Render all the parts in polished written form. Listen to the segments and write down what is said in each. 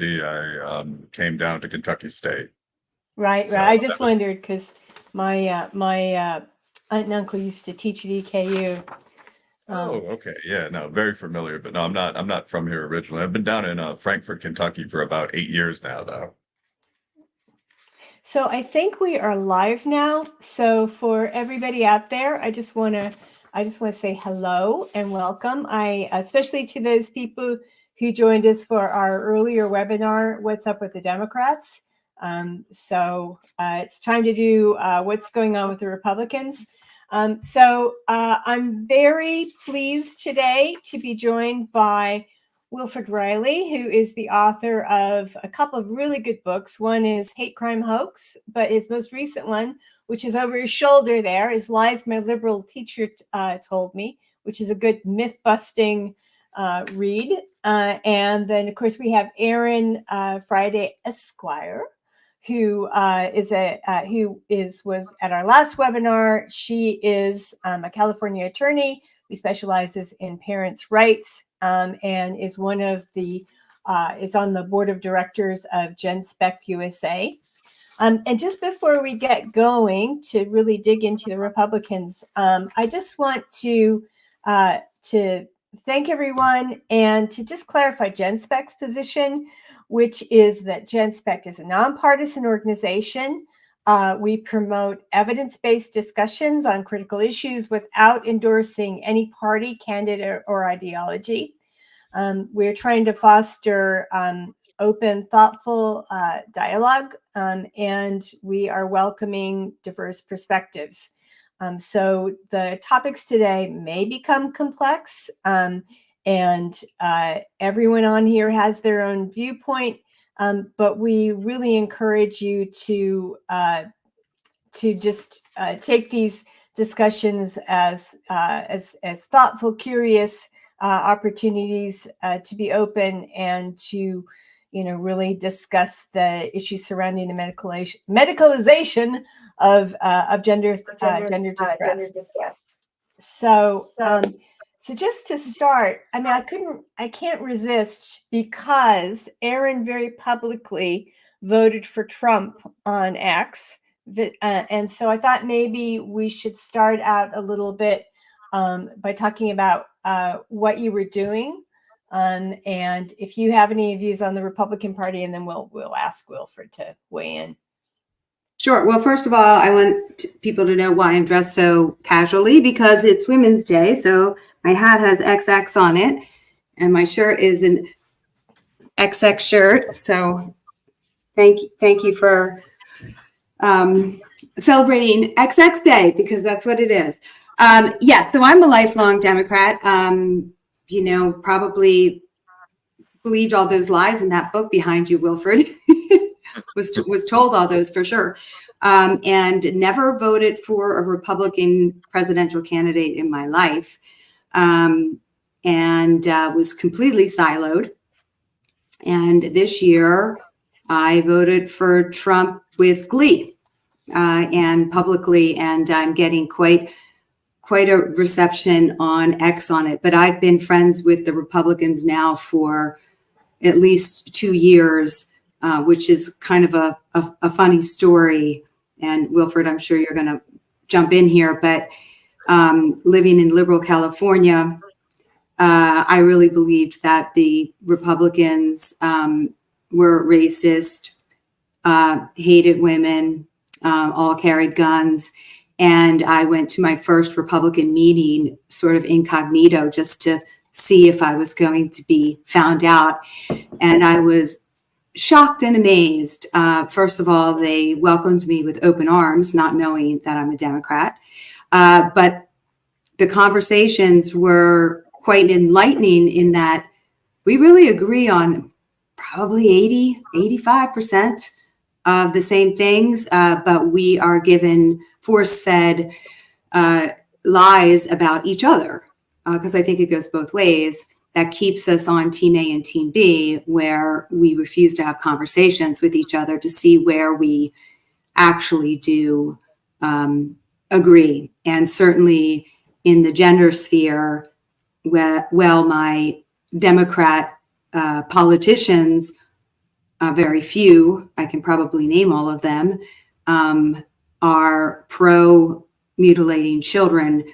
I came down to Kentucky State. Right, So right. I that just was, wondered because my aunt and uncle used to teach at EKU. oh, Um, okay. Yeah, no, very familiar, but no, I'm not from here originally. I've been down in Frankfort, Kentucky for about 8 years now, though. so I think we are live now. So for everybody out there, I just want to say hello and welcome. I especially to those people who joined us for our earlier webinar, "What's Up with the Democrats." So it's time to do what's going on with the Republicans. I'm very pleased today to be joined by Wilfred Reilly, who is the author of a couple of really good books. One is Hate Crime Hoax, but his most recent one, which is over his shoulder there, is Lies My Liberal Teacher Told Me, which is a good myth-busting read. And then, of course, we have Erin Friday Esquire, who was at our last webinar. She is a California attorney who specializes in parents' rights, and is one of the is on the board of directors of Genspect USA. And just before we get going to really dig into the Republicans, I just want to thank everyone and to just clarify Genspect's position, which is that Genspect is a nonpartisan organization. We promote evidence-based discussions on critical issues without endorsing any party, candidate, or ideology. We're trying to foster open, thoughtful dialogue, and we are welcoming diverse perspectives. So the topics today may become complex, and everyone on here has their own viewpoint, but we really encourage you to just take these discussions as thoughtful, curious opportunities to be open and to, really discuss the issues surrounding the medicalization of gender distress. So, so just to start, I mean, I can't resist because Erin very publicly voted for Trump on X. And so I thought maybe we should start out a little bit by talking about what you were doing, and if you have any views on the Republican Party, and then we'll ask Wilfred to weigh in. Sure. Well, first of all, I want people to know why I'm dressed so casually, because it's Women's Day. So my hat has XX on it, and my shirt is an XX shirt. So thank you for celebrating XX Day, because that's what it is. Yes, so I'm a lifelong Democrat. Probably believed all those lies in that book behind you, Wilfred. was told all those for sure, and never voted for a Republican presidential candidate in my life, and was completely siloed. And this year, I voted for Trump with glee, and publicly, and I'm getting quite a reception on X on it. But I've been friends with the Republicans now for at least 2 years, which is kind of a funny story. And Wilfred, I'm sure you're going to jump in here, but living in liberal California, I really believed that the Republicans were racist, hated women, all carried guns. And I went to my first Republican meeting sort of incognito, just to see if I was going to be found out. And I was shocked and amazed. First of all, they welcomed me with open arms, not knowing that I'm a Democrat. But the conversations were quite enlightening in that we really agree on probably 85% of the same things, but we are given force-fed lies about each other, because I think it goes both ways. That keeps us on Team A and Team B, where we refuse to have conversations with each other to see where we actually do agree. And certainly in the gender sphere, well, my Democrat politicians very few, I can probably name all of them, are pro mutilating children.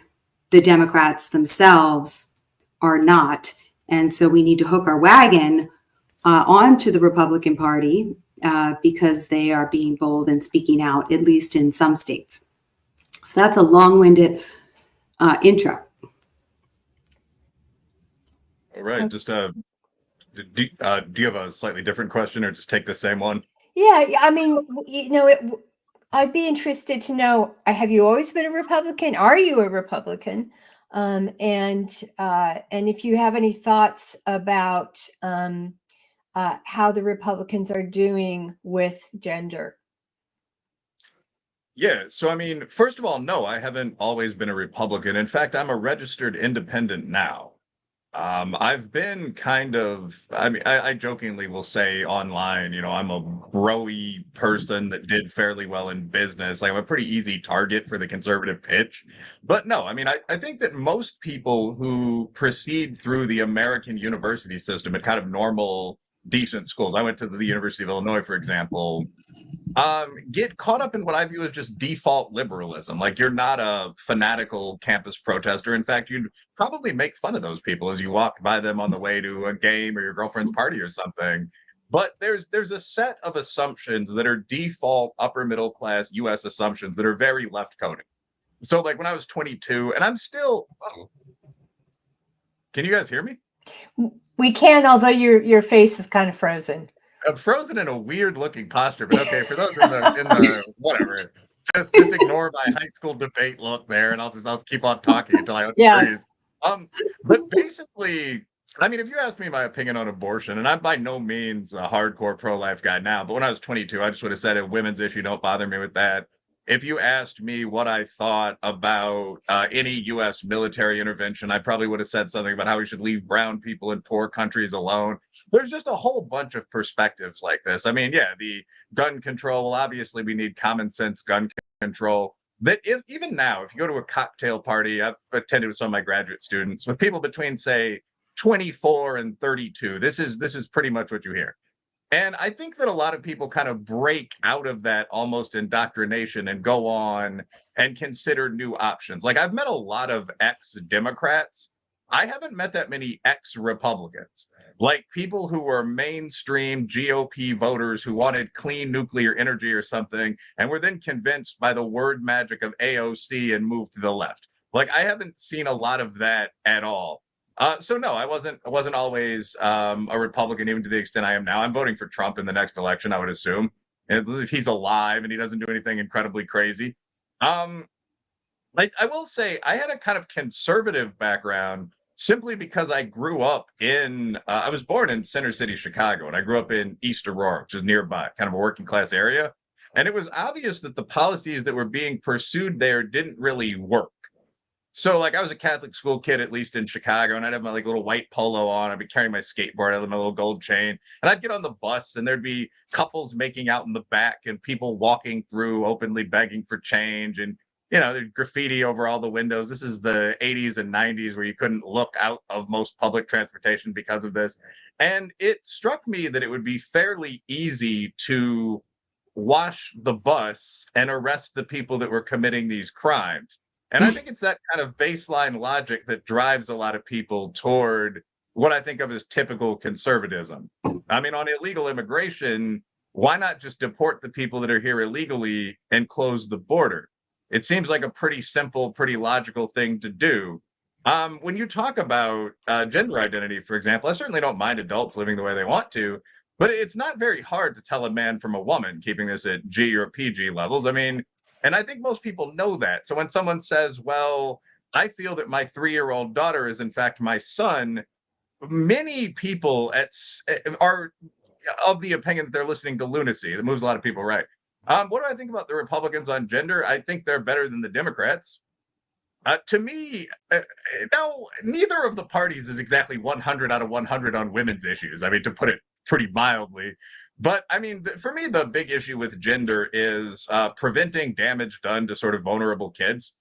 The Democrats themselves are not. And so we need to hook our wagon onto the Republican Party because they are being bold and speaking out, at least in some states. So that's a long-winded intro. All right. Just do you have a slightly different question, or just take the same one? Yeah, I mean, I'd be interested to know, have you always been a Republican? Are you a Republican? And if you have any thoughts about how the Republicans are doing with gender. Yeah. So, I mean, first of all, no, I haven't always been a Republican. In fact, I'm a registered independent now. I've been kind of, I mean, I jokingly will say online, I'm a bro-y person that did fairly well in business. Like, I'm a pretty easy target for the conservative pitch. But no, I mean, I think that most people who proceed through the American university system at kind of normal, decent schools, I went to the University of Illinois, for example, get caught up in what I view as just default liberalism. Like, you're not a fanatical campus protester. In fact, you'd probably make fun of those people as you walked by them on the way to a game or your girlfriend's party or something. But there's a set of assumptions that are default upper middle class US assumptions that are very left coding. So like when I was 22, and I'm still, can you guys hear me? We can, although your face is kind of frozen. I'm frozen in a weird looking posture, but okay, for those in the whatever, just ignore my high school debate look there, and I'll keep on talking until I freeze. But basically, I mean, if you ask me my opinion on abortion, and I'm by no means a hardcore pro-life guy now, but when I was 22, I just would have said a women's issue, don't bother me with that. If you asked me what I thought about any U.S. military intervention, I probably would have said something about how we should leave brown people in poor countries alone. There's just a whole bunch of perspectives like this. I mean, yeah, the gun control, well, obviously we need common sense gun control. That if even now, if you go to a cocktail party, I've attended with some of my graduate students, with people between, say, 24 and 32, this is pretty much what you hear. And I think that a lot of people kind of break out of that almost indoctrination and go on and consider new options. Like, I've met a lot of ex-Democrats. I haven't met that many ex-Republicans, like people who were mainstream GOP voters who wanted clean nuclear energy or something, and were then convinced by the word magic of AOC and moved to the left. Like, I haven't seen a lot of that at all. So no, I wasn't always a Republican, even to the extent I am now. I'm voting for Trump in the next election, I would assume, if he's alive and he doesn't do anything incredibly crazy. Like, I will say, I had a kind of conservative background simply because I grew up in. I was born in Center City, Chicago, and I grew up in East Aurora, which is nearby, kind of a working class area. And it was obvious that the policies that were being pursued there didn't really work. So, like, I was a Catholic school kid, at least in Chicago, and I'd have my like little white polo on. I'd be carrying my skateboard, I'd have my little gold chain, and I'd get on the bus, and there'd be couples making out in the back, and people walking through, openly begging for change, and there's graffiti over all the windows. This is the 80s and 90s where you couldn't look out of most public transportation because of this, and it struck me that it would be fairly easy to wash the bus and arrest the people that were committing these crimes. And I think it's that kind of baseline logic that drives a lot of people toward what I think of as typical conservatism. I mean, on illegal immigration, why not just deport the people that are here illegally and close the border? It seems like a pretty simple, pretty logical thing to do. When you talk about gender identity, for example, I certainly don't mind adults living the way they want to, but it's not very hard to tell a man from a woman, keeping this at G or PG levels. I mean, and I think most people know that. So when someone says, well, I feel that my 3-year-old daughter is in fact my son, many people are of the opinion that they're listening to lunacy. That moves a lot of people right. What do I think about the Republicans on gender? I think they're better than the Democrats. To me, now, neither of the parties is exactly 100 out of 100 on women's issues. I mean, to put it pretty mildly. But I mean, for me, the big issue with gender is preventing damage done to sort of vulnerable kids.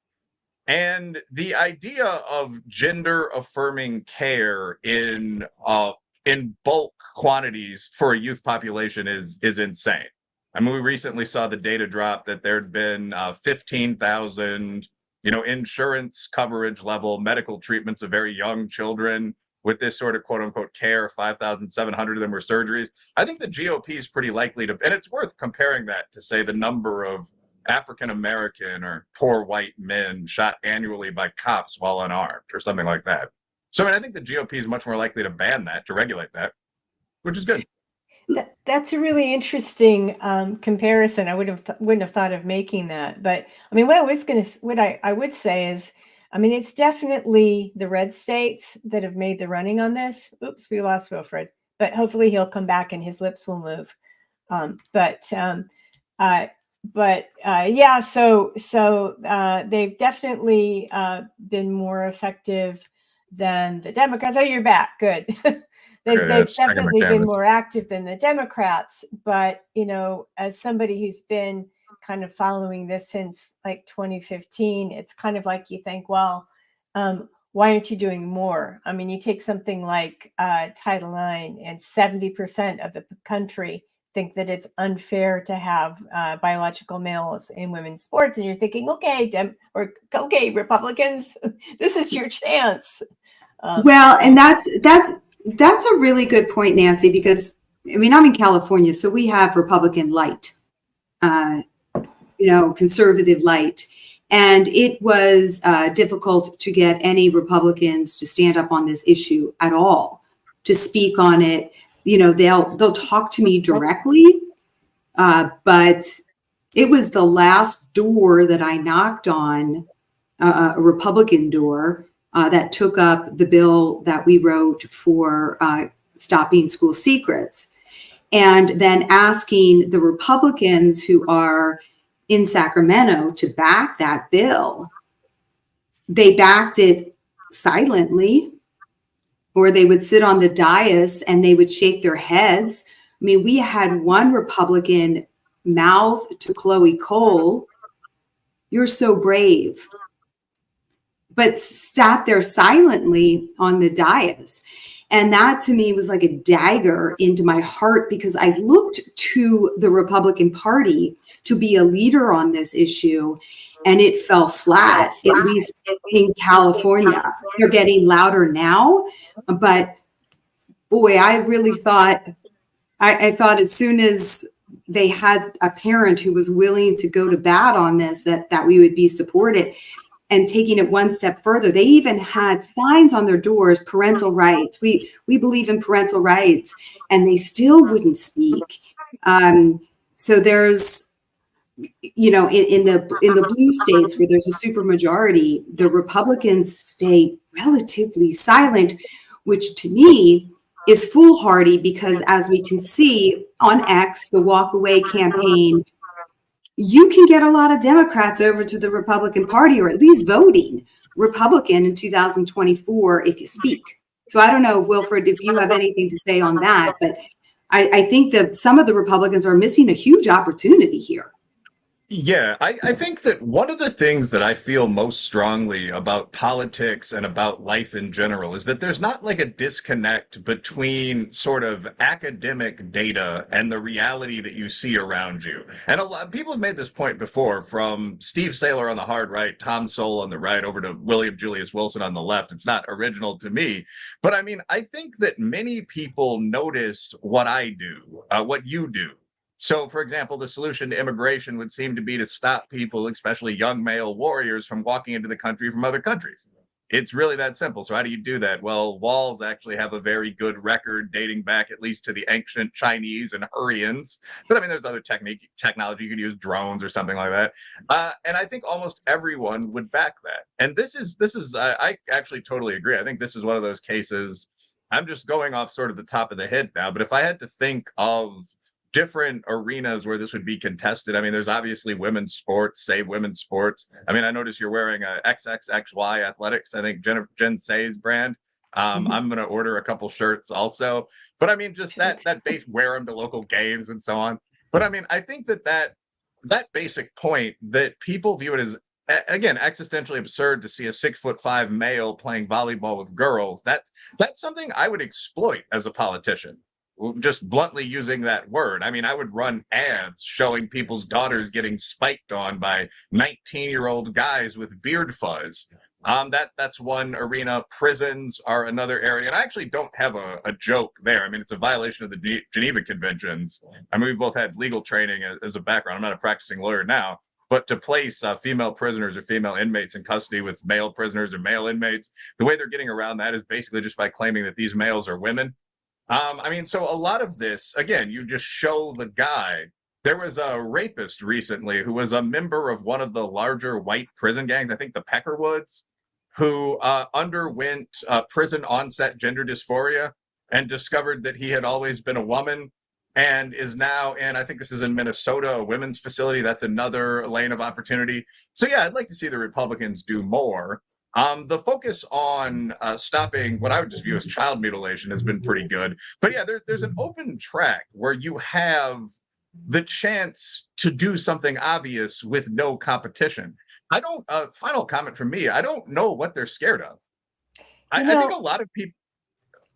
And the idea of gender affirming care in in bulk quantities for a youth population is insane. I mean, we recently saw the data drop that there'd been 15,000, insurance coverage level medical treatments of very young children with this sort of quote unquote care. 5,700 of them were surgeries. I think the GOP is pretty likely to, and it's worth comparing that to say the number of African American or poor white men shot annually by cops while unarmed or something like that. So, I mean, I think the GOP is much more likely to ban that, to regulate that, which is good. That's a really interesting comparison. I wouldn't have thought of making that, but I mean, what I would say is, I mean, it's definitely the red states that have made the running on this. Oops, we lost Wilfred, but hopefully he'll come back and his lips will move. Yeah, so they've definitely been more effective than the Democrats. Oh, you're back. Good. They've definitely been more active than the Democrats. But, as somebody who's been kind of following this since like 2015, it's kind of like you think, well, why aren't you doing more? I mean, you take something like Title IX, and 70% of the country think that it's unfair to have biological males in women's sports, and you're thinking, okay, Republicans, this is your chance. Well, and that's a really good point, Nancy, because I mean, I'm in California, so we have Republican light, conservative light. And it was difficult to get any Republicans to stand up on this issue at all, to speak on it. They'll talk to me directly, but it was the last door that I knocked on, a Republican door, that took up the bill that we wrote for stopping school secrets, and then asking the Republicans who are in Sacramento to back that bill. They backed it silently, or they would sit on the dais and they would shake their heads. I mean, we had one Republican mouth to Chloe Cole, "You're so brave," but sat there silently on the dais. And that to me was like a dagger into my heart, because I looked to the Republican Party to be a leader on this issue, and it fell flat, at least in California. They're getting louder now, but boy, I really thought, I thought as soon as they had a parent who was willing to go to bat on this, that we would be supported. And taking it one step further, they even had signs on their doors, parental rights. We believe in parental rights, and they still wouldn't speak. So there's, in the blue states where there's a supermajority, the Republicans stay relatively silent, which to me is foolhardy, because as we can see on X, the Walk Away campaign, you can get a lot of Democrats over to the Republican Party, or at least voting Republican in 2024 if you speak. So I don't know, Wilfred, if you have anything to say on that, but I think that some of the Republicans are missing a huge opportunity here. Yeah, I think that one of the things that I feel most strongly about politics and about life in general is that there's not like a disconnect between sort of academic data and the reality that you see around you. And a lot of people have made this point before, from Steve Saylor on the hard right, Tom Sowell on the right, over to William Julius Wilson on the left. It's not original to me, but I mean, I think that many people noticed what I do, what you do. So, for example, the solution to immigration would seem to be to stop people, especially young male warriors, from walking into the country from other countries. It's really that simple. So how do you do that? Well, walls actually have a very good record dating back at least to the ancient Chinese and Hurrians. But I mean, there's other technology. You could use drones or something like that. And I think almost everyone would back that. And this is I actually totally agree. I think this is one of those cases. I'm just going off sort of the top of the head now. But if I had to think of different arenas where this would be contested. I mean, there's obviously women's sports, save women's sports. I mean, I notice you're wearing a XXXY Athletics, I think Jen Say's brand. I'm going to order a couple shirts also. But I mean, just that base, wear them to local games and so on. But I mean, I think that basic point that people view it again, existentially absurd to see a 6'5" male playing volleyball with girls. That's something I would exploit as a politician. Just bluntly using that word. I mean, I would run ads showing people's daughters getting spiked on by 19-year-old guys with beard fuzz. That's one arena. Prisons are another area. And I actually don't have a joke there. I mean, it's a violation of the Geneva Conventions. I mean, we've both had legal training as a background. I'm not a practicing lawyer now, but to place female prisoners or female inmates in custody with male prisoners or male inmates, the way they're getting around that is basically just by claiming that these males are women. I mean, so a lot of this, again, you just show the guy. There was a rapist recently who was a member of one of the larger white prison gangs, I think the Peckerwoods, who underwent prison onset gender dysphoria and discovered that he had always been a woman and is now in, I think this is in Minnesota, a women's facility. That's another lane of opportunity. So yeah, I'd like to see the Republicans do more. The focus on stopping what I would just view as child mutilation has been pretty good. But yeah, there's an open track where you have the chance to do something obvious with no competition. I don't, final comment from me, I don't know what they're scared of. I think a lot of people.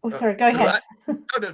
Oh, sorry, go ahead.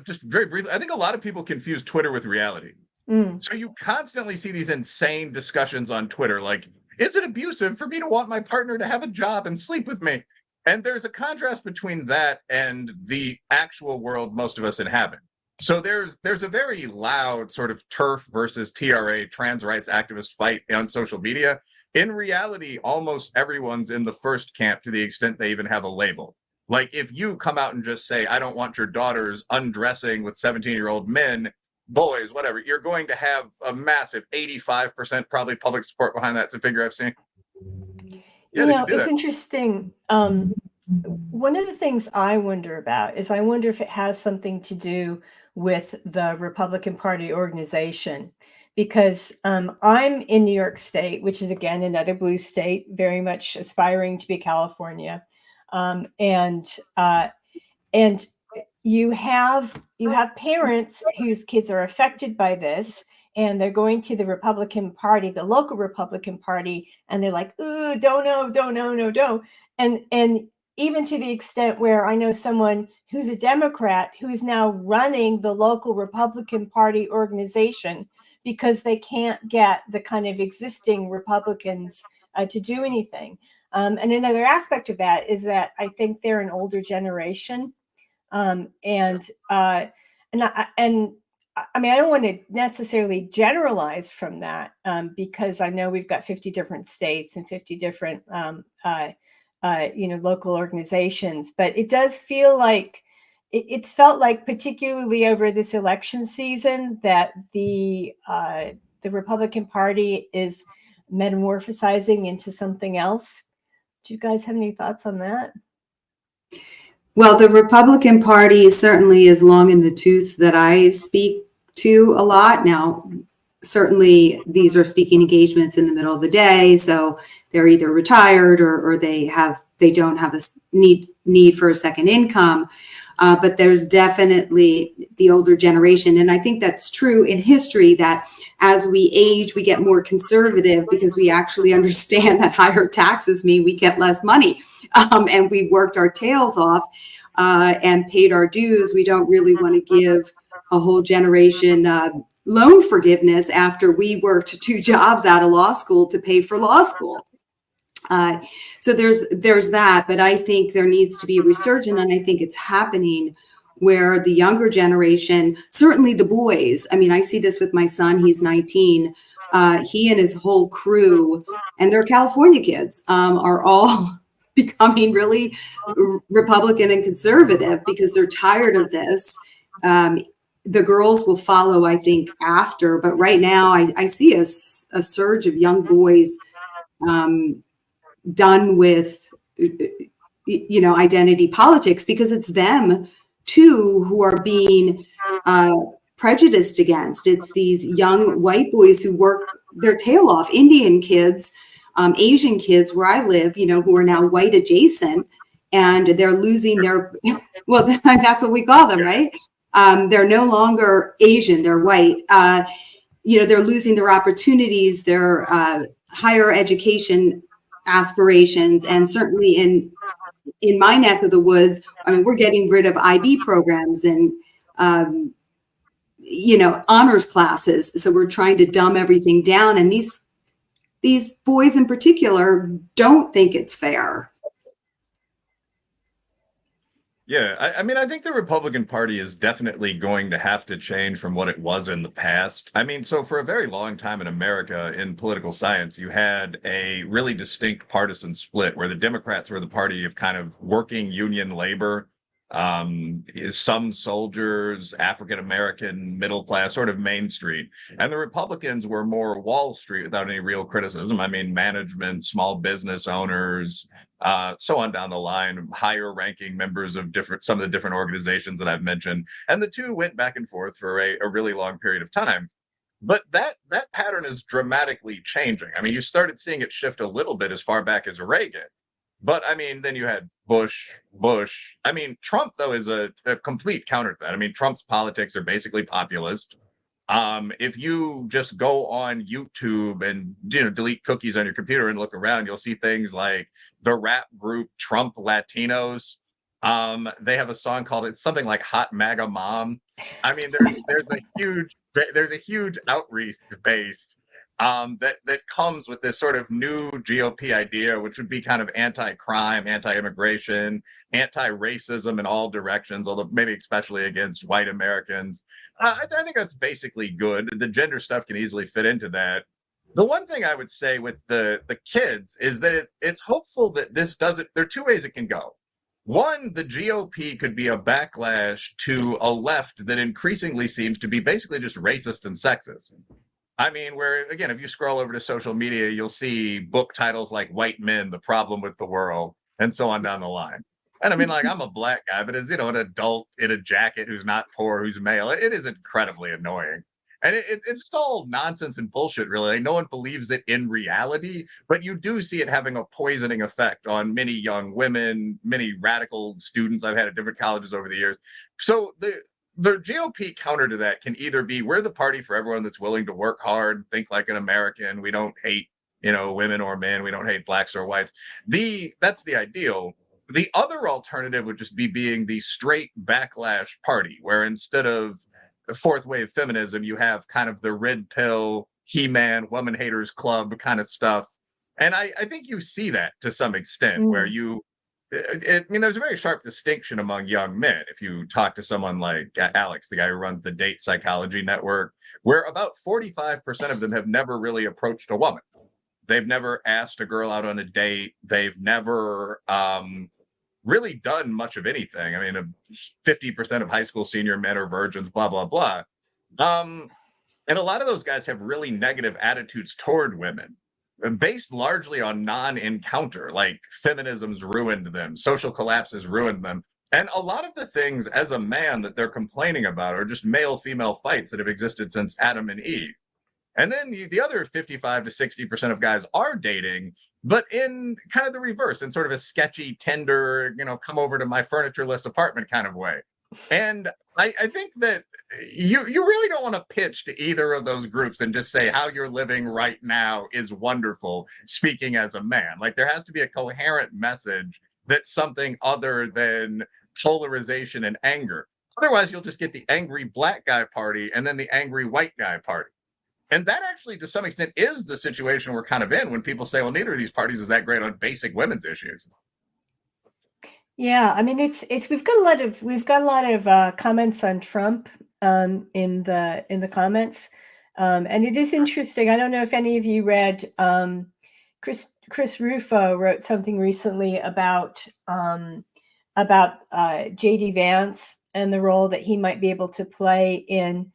Just very briefly, I think a lot of people confuse Twitter with reality. So you constantly see these insane discussions on Twitter, like, is it abusive for me to want my partner to have a job and sleep with me? And there's a contrast between that and the actual world most of us inhabit. So there's a very loud sort of TERF versus TRA trans rights activist fight on social media. In reality, almost everyone's in the first camp to the extent they even have a label. Like if you come out and just say, I don't want your daughters undressing with 17-year-old men, boys, whatever, you're going to have a massive 85% probably public support behind that. It's a figure I've seen. Yeah, it's interesting. One of the things I wonder about is I wonder if it has something to do with the Republican Party organization, because I'm in New York State, which is, again, another blue state, very much aspiring to be California. And you have parents whose kids are affected by this, and they're going to the Republican Party, the local Republican Party, and they're like, ooh, don't know. And even to the extent where I know someone who's a Democrat who is now running the local Republican Party organization because they can't get the kind of existing Republicans to do anything. And another aspect of that is that I think they're an older generation. I mean, I don't want to necessarily generalize from that because I know we've got 50 different states and 50 different, local organizations, but it does feel like it's felt like, particularly over this election season, that the Republican Party is metamorphosizing into something else. Do you guys have any thoughts on that? Well, the Republican Party certainly is long in the tooth that I speak to a lot. Now, certainly these are speaking engagements in the middle of the day, so they're either retired or they don't have a need for a second income. But there's definitely the older generation. And I think that's true in history, that as we age, we get more conservative because we actually understand that higher taxes mean we get less money. And we worked our tails off and paid our dues. We don't really want to give a whole generation loan forgiveness after we worked 2 jobs out of law school to pay for law school. So there's that, but I think there needs to be a resurgence, and I think it's happening where the younger generation, certainly the boys, I mean, I see this with my son, he's 19, he and his whole crew, and they're California kids, are all becoming really Republican and conservative because they're tired of this. The girls will follow, I think, after, but right now I see a surge of young boys done with, identity politics, because it's them too who are being prejudiced against. It's these young white boys who work their tail off, Indian kids, Asian kids where I live, who are now white adjacent, and they're losing their, well, that's what we call them, right? They're no longer Asian, they're white. They're losing their opportunities, their higher education aspirations. And certainly in my neck of the woods, I mean, we're getting rid of IB programs and, honors classes. So we're trying to dumb everything down. And these boys in particular don't think it's fair. Yeah, I mean, I think the Republican Party is definitely going to have to change from what it was in the past. I mean, so for a very long time in America in political science, you had a really distinct partisan split where the Democrats were the party of kind of working union labor, some soldiers, African American, middle class, sort of Main Street. And the Republicans were more Wall Street without any real criticism. I mean, management, small business owners, so on down the line, higher ranking members of some of the different organizations that I've mentioned. And the two went back and forth for a really long period of time. But that pattern is dramatically changing. I mean, you started seeing it shift a little bit as far back as Reagan. But I mean, then you had Bush. I mean, Trump, though, is a complete counter to that. I mean, Trump's politics are basically populist. If you just go on YouTube and delete cookies on your computer and look around, you'll see things like the rap group Trump Latinos. They have a song called it's something like Hot MAGA Mom. I mean, there's a huge outreach base that comes with this sort of new GOP idea, which would be kind of anti-crime, anti-immigration, anti-racism in all directions, although maybe especially against white Americans. I think that's basically good. The gender stuff can easily fit into that. The one thing I would say with the kids is that it's hopeful that this doesn't. There are two ways it can go. One, the GOP could be a backlash to a left that increasingly seems to be basically just racist and sexist. I mean, where, again, if you scroll over to social media, you'll see book titles like White Men, The Problem with the World, and so on down the line. And I mean, like, I'm a black guy, but as, an adult in a jacket who's not poor, who's male, it is incredibly annoying. And it's all nonsense and bullshit, really. Like, no one believes it in reality, but you do see it having a poisoning effect on many young women, many radical students I've had at different colleges over the years. So the GOP counter to that can either be we're the party for everyone that's willing to work hard, think like an American. We don't hate, women or men. We don't hate blacks or whites. That's the ideal. The other alternative would just be being the straight backlash party, where instead of the fourth wave feminism, you have kind of the red pill, He-Man, woman haters club kind of stuff. And I think you see that to some extent where I mean, there's a very sharp distinction among young men. If you talk to someone like Alex, the guy who runs the Date Psychology Network, where about 45% of them have never really approached a woman. They've never asked a girl out on a date. They've never really done much of anything. I mean, 50% of high school senior men are virgins, blah, blah, blah. And a lot of those guys have really negative attitudes toward women, based largely on non-encounter, like feminism's ruined them, social collapse has ruined them. And a lot of the things as a man that they're complaining about are just male-female fights that have existed since Adam and Eve. And then the other 55 to 60% of guys are dating, but in kind of the reverse, in sort of a sketchy, tender, come over to my furnitureless apartment kind of way. And I think that you really don't want to pitch to either of those groups and just say how you're living right now is wonderful, speaking as a man. Like, there has to be a coherent message that's something other than polarization and anger. Otherwise, you'll just get the angry black guy party and then the angry white guy party. And that actually, to some extent, is the situation we're kind of in when people say, well, neither of these parties is that great on basic women's issues. Yeah, I mean, we've got a lot of comments on Trump in the comments, and it is interesting. I don't know if any of you read Chris Rufo wrote something recently about J.D. Vance and the role that he might be able to play in.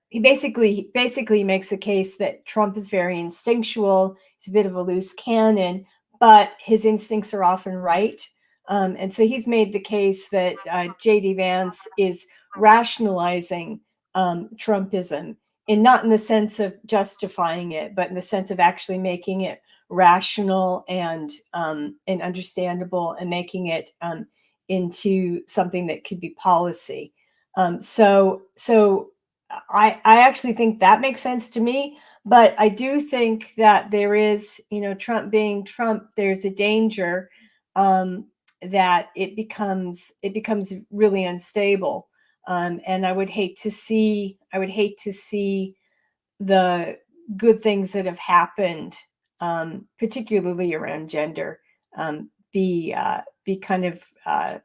He basically makes the case that Trump is very instinctual. He's a bit of a loose cannon, but his instincts are often right. And so he's made the case that J.D. Vance is rationalizing Trumpism, and not in the sense of justifying it, but in the sense of actually making it rational and understandable, and making it into something that could be policy. So I actually think that makes sense to me, but I do think that there is, Trump being Trump, there's a danger that it becomes really unstable, and I would hate to see the good things that have happened, particularly around gender, be kind of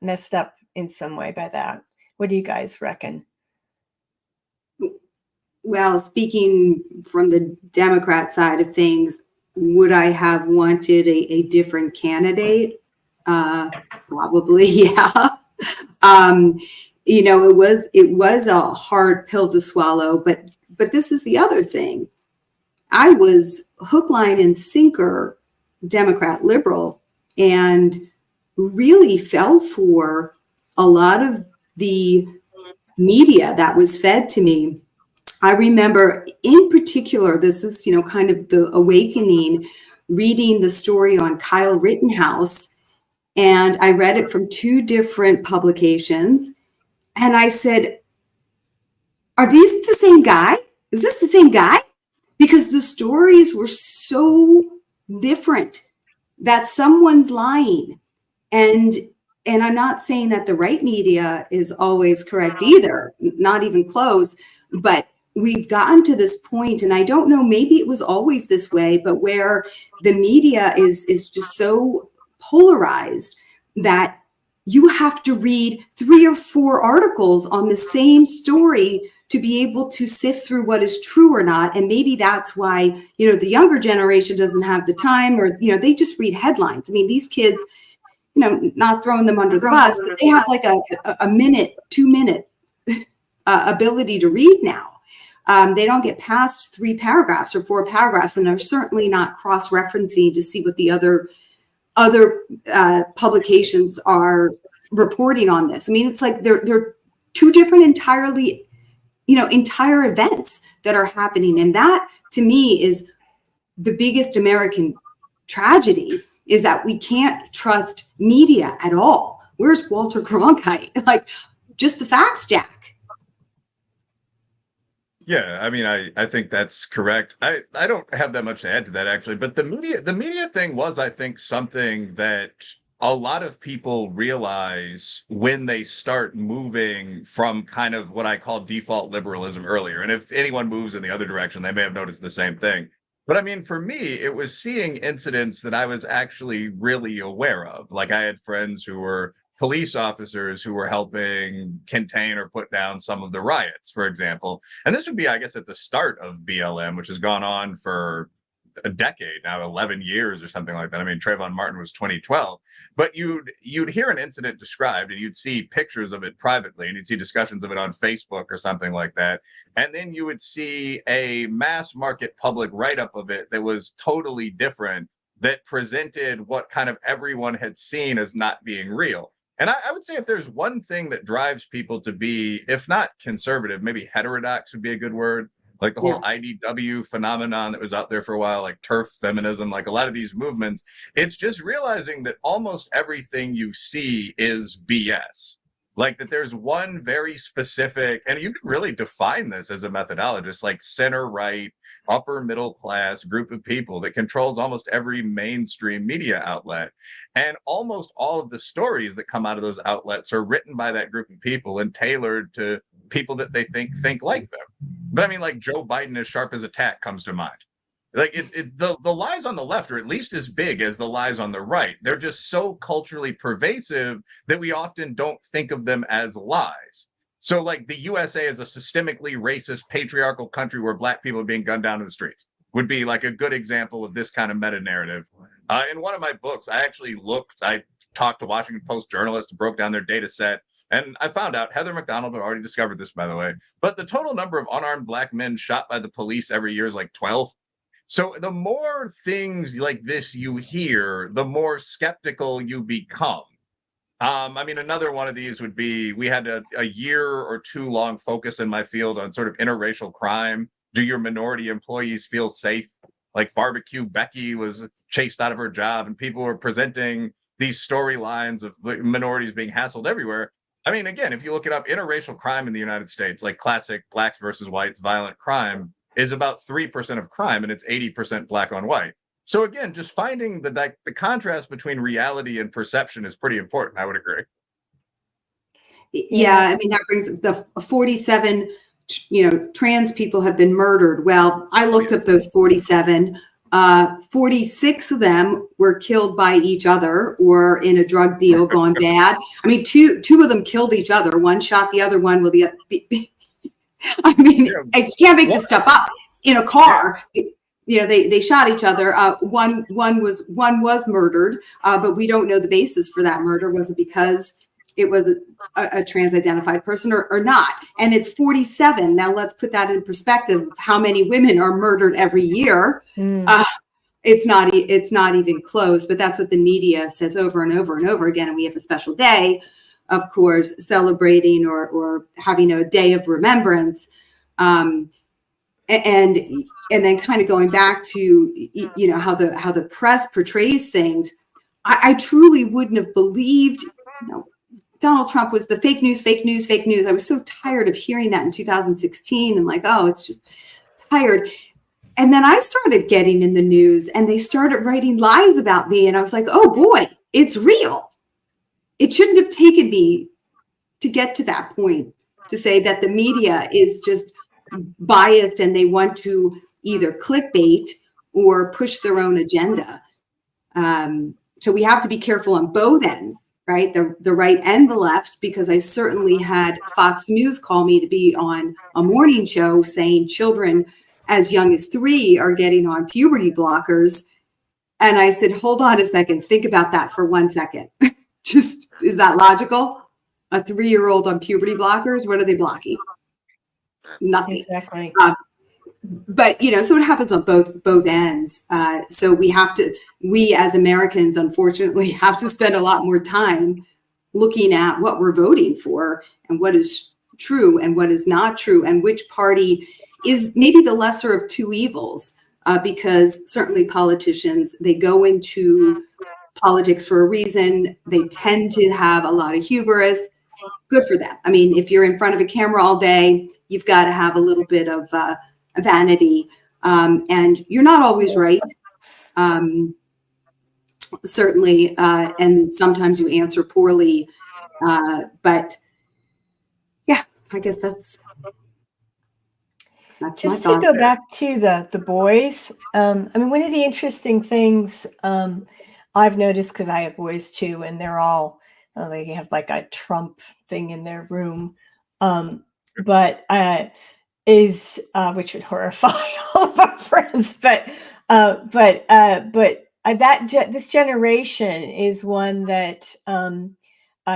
messed up in some way by that. What do you guys reckon? Well, speaking from the Democrat side of things, would I have wanted a different candidate? Probably, yeah. It was a hard pill to swallow, but this is the other thing. I was hook, line, and sinker Democrat liberal, and really fell for a lot of the media that was fed to me. I remember in particular, this is, kind of the awakening, reading the story on Kyle Rittenhouse. And I read it from 2 different publications. And I said, are these the same guy? Is this the same guy? Because the stories were so different that someone's lying. And I'm not saying that the right media is always correct either, not even close, but we've gotten to this point, and I don't know, maybe it was always this way, but where the media is just so polarized that you have to read 3 or 4 articles on the same story to be able to sift through what is true or not. And maybe that's why, the younger generation doesn't have the time, or, they just read headlines. I mean, these kids, not throwing them under the bus, but they have like a minute, 2-minute ability to read now. They don't get past 3 paragraphs or 4 paragraphs, and they're certainly not cross-referencing to see what the other publications are reporting on this. I mean, it's like they're 2 different entire events that are happening. And that, to me, is the biggest American tragedy, is that we can't trust media at all. Where's Walter Cronkite? Like, just the facts, Jack. Yeah, I mean, I think that's correct. I don't have that much to add to that, actually, but the media thing was, I think, something that a lot of people realize when they start moving from kind of what I call default liberalism earlier. And if anyone moves in the other direction, they may have noticed the same thing. But I mean, for me, it was seeing incidents that I was actually really aware of. Like, I had friends who were police officers who were helping contain or put down some of the riots, for example. And this would be, I guess, at the start of BLM, which has gone on for a decade now, 11 years or something like that. I mean, Trayvon Martin was 2012, but you'd hear an incident described and you'd see pictures of it privately, and you'd see discussions of it on Facebook or something like that. And then you would see a mass market public write-up of it that was totally different, that presented what kind of everyone had seen as not being real. And I would say, if there's one thing that drives people to be, if not conservative, maybe heterodox would be a good word, like the whole IDW phenomenon that was out there for a while, like turf feminism, like a lot of these movements, it's just realizing that almost everything you see is BS. Like, that there's one very specific, and you can really define this as a methodologist, like center right, upper middle class group of people that controls almost every mainstream media outlet. And almost all of the stories that come out of those outlets are written by that group of people and tailored to people that they think like them. But I mean, like, Joe Biden as sharp as a tack comes to mind. Like, the lies on the left are at least as big as the lies on the right. They're just so culturally pervasive that we often don't think of them as lies. So, like, the USA is a systemically racist, patriarchal country where Black people are being gunned down in the streets would be like a good example of this kind of meta narrative. In one of my books, I talked to Washington Post journalists, broke down their data set, and I found out, Heather McDonald had already discovered this, by the way, but the total number of unarmed Black men shot by the police every year is like 12. So the more things like this you hear, the more skeptical you become. I mean, another one of these would be, we had a year or 2 long focus in my field on sort of interracial crime. Do your minority employees feel safe? Like, Barbecue Becky was chased out of her job, and people were presenting these storylines of minorities being hassled everywhere. I mean, again, if you look it up, interracial crime in the United States, like classic blacks versus whites violent crime, is about 3% of crime, and it's 80% black on white. So again, just finding the contrast between reality and perception is pretty important. I would agree. Yeah, I mean, that brings the 47, trans people have been murdered. Well, I looked up those 47. 46 of them were killed by each other or in a drug deal gone bad. I mean, two of them killed each other. One shot the other one with the. I mean, I can't make this stuff up. In a car, they shot each other. One was murdered, but we don't know the basis for that murder. Was it because it was a trans-identified person or not? And it's 47. Now let's put that in perspective. How many women are murdered every year? It's not even close, but that's what the media says over and over and over again. And we have a special day, of course, celebrating or having a day of remembrance. And then kind of going back to, how the press portrays things. I truly wouldn't have believed, Donald Trump was the fake news. I was so tired of hearing that in 2016 and it's just tired. And then I started getting in the news and they started writing lies about me. And I was like, oh boy, it's real. It shouldn't have taken me to get to that point to say that the media is just biased and they want to either clickbait or push their own agenda. So we have to be careful on both ends. Right, the right and the left, because I certainly had Fox News call me to be on a morning show saying children as young as 3 are getting on puberty blockers. And I said, hold on a second, think about that for 1 second. Just, is that logical? A 3-year-old on puberty blockers, what are they blocking? Nothing. Exactly. But so it happens on both ends. So we as Americans, unfortunately, have to spend a lot more time looking at what we're voting for and what is true and what is not true, and which party is maybe the lesser of two evils. Because certainly politicians, they go into politics for a reason. They tend to have a lot of hubris. Good for them. I mean, if you're in front of a camera all day, you've got to have a little bit of vanity, and you're not always right, certainly, and sometimes you answer poorly, but yeah, I guess that's just to go back to the boys. I mean, one of the interesting things I've noticed, because I have boys too, and they're all they have like a Trump thing in their room, but is which would horrify all of our friends, but this generation is one that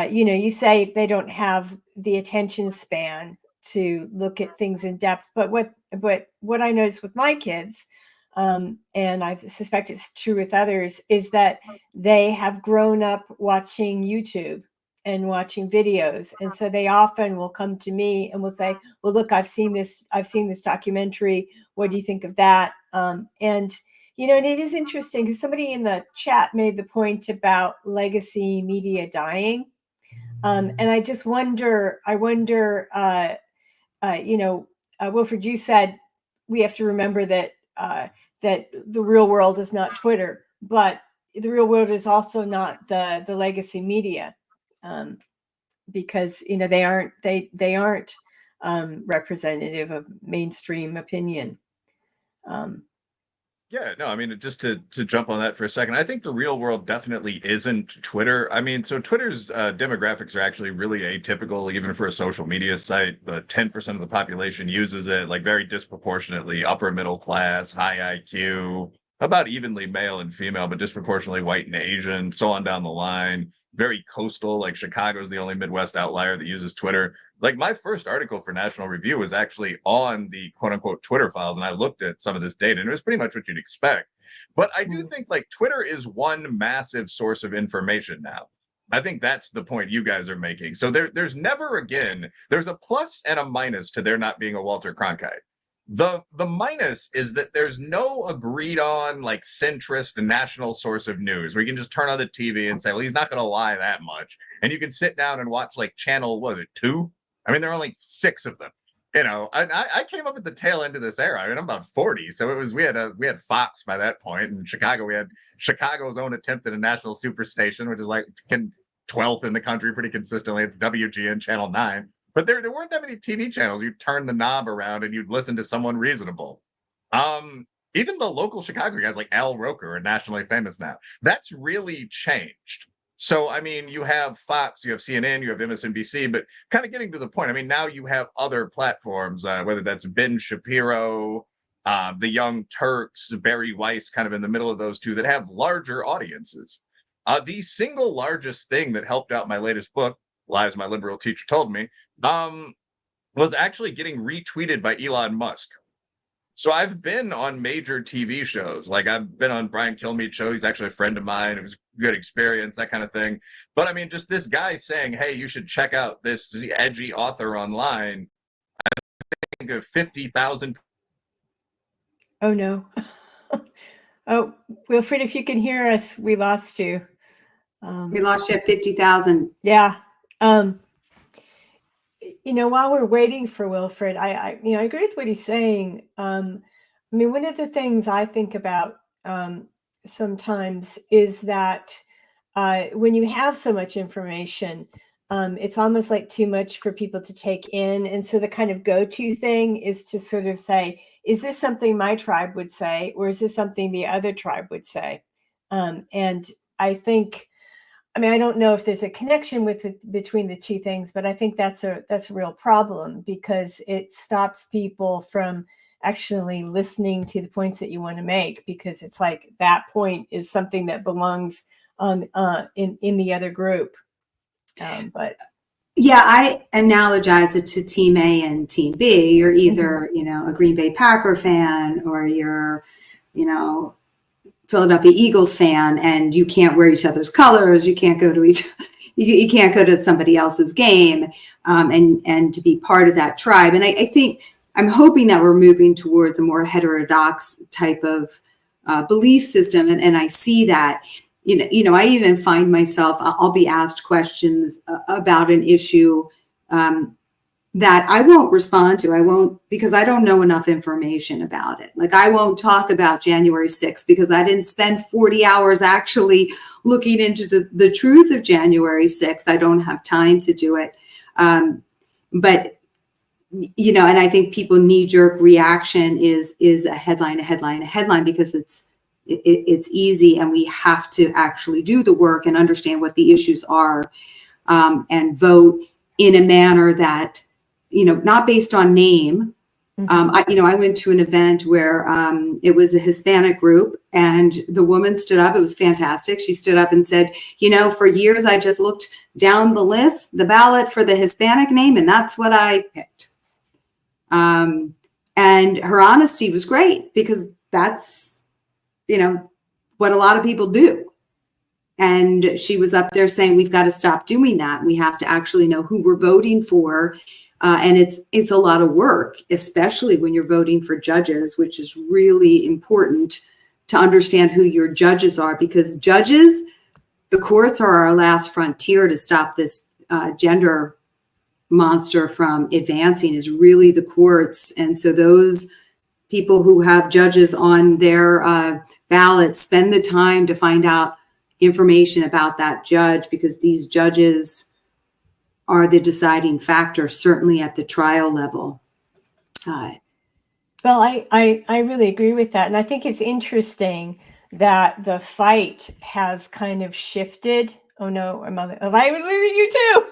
you say they don't have the attention span to look at things in depth, but what I noticed with my kids, and I suspect it's true with others, is that they have grown up watching YouTube and watching videos. And so they often will come to me and will say, well, look, I've seen this documentary. What do you think of that? And it is interesting because somebody in the chat made the point about legacy media dying. And I just wonder, Wilfred, you said we have to remember that that the real world is not Twitter, but the real world is also not the legacy media. Because they aren't representative of mainstream opinion. Yeah, no, I mean, just to jump on that for a second, I think the real world definitely isn't Twitter. I mean, so Twitter's demographics are actually really atypical, even for a social media site. The 10% of the population uses it, like very disproportionately upper middle class, high IQ, about evenly male and female, but disproportionately white and Asian, so on down the line. Very coastal, like Chicago's the only Midwest outlier that uses Twitter. Like my first article for National Review was actually on the quote unquote Twitter files. And I looked at some of this data and it was pretty much what you'd expect. But I do think like Twitter is one massive source of information now. I think that's the point you guys are making. So there's never again, there's a plus and a minus to there not being a Walter Cronkite. The minus is that there's no agreed on like centrist and national source of news where you can just turn on the TV and say, well, he's not going to lie that much. And you can sit down and watch like channel, what was it, 2? I mean, there are only 6 of them. You know, I came up at the tail end of this era. I mean, I'm about 40, so it was we had Fox by that point. In Chicago, we had Chicago's own attempt at a national superstation, which is like 12th in the country pretty consistently. It's WGN Channel 9. But there weren't that many TV channels. You'd turn the knob around and you'd listen to someone reasonable. Even the local Chicago guys like Al Roker are nationally famous now. That's really changed. So, I mean, you have Fox, you have CNN, you have MSNBC, but kind of getting to the point, I mean, now you have other platforms, whether that's Ben Shapiro, the Young Turks, Barry Weiss, kind of in the middle of those two that have larger audiences. The single largest thing that helped out my latest book, Lies My Liberal Teacher Told Me, was actually getting retweeted by Elon Musk. So I've been on major TV shows. Like I've been on Brian Kilmeade's show. He's actually a friend of mine. It was a good experience, that kind of thing. But I mean, just this guy saying, hey, you should check out this edgy author online. I think of 50,000. Oh, no. Oh, Wilfred, if you can hear us, we lost you. We lost you at 50,000. Yeah. You know, while we're waiting for Wilfred, I agree with what he's saying. I mean, one of the things I think about sometimes is that when you have so much information, it's almost like too much for people to take in. And so the kind of go-to thing is to sort of say, is this something my tribe would say, or is this something the other tribe would say? And I think, I mean, I don't know if there's a connection between the two things, but I think that's a real problem because it stops people from actually listening to the points that you want to make, because it's like that point is something that belongs in the other group. But yeah, I analogize it to Team A and Team B. You're either, a Green Bay Packer fan, or you're, Philadelphia Eagles fan, and you can't wear each other's colors. You can't go to you can't go to somebody else's game, and to be part of that tribe. And I think I'm hoping that we're moving towards a more heterodox type of belief system, and I see that. I even find myself, I'll be asked questions about an issue that I won't respond to. I won't, because I don't know enough information about it. Like I won't talk about January 6th because I didn't spend 40 hours actually looking into the truth of January 6th. I don't have time to do it. But, and I think people knee-jerk reaction is a headline, because it's easy, and we have to actually do the work and understand what the issues are, and vote in a manner that, not based on name. I went to an event where it was a Hispanic group, and the woman stood up. It was fantastic. She stood up and said, for years I just looked down the ballot for the Hispanic name, and that's what I picked. And her honesty was great, because that's, what a lot of people do. And she was up there saying, we've got to stop doing that. We have to actually know who we're voting for. And it's a lot of work, especially when you're voting for judges, which is really important to understand who your judges are, because judges, the courts are our last frontier to stop this gender monster from advancing, is really the courts. And so those people who have judges on their ballot spend the time to find out information about that judge, because these judges are the deciding factor, certainly at the trial level. Well, I really agree with that. And I think it's interesting that the fight has kind of shifted. Oh no, I was losing you too.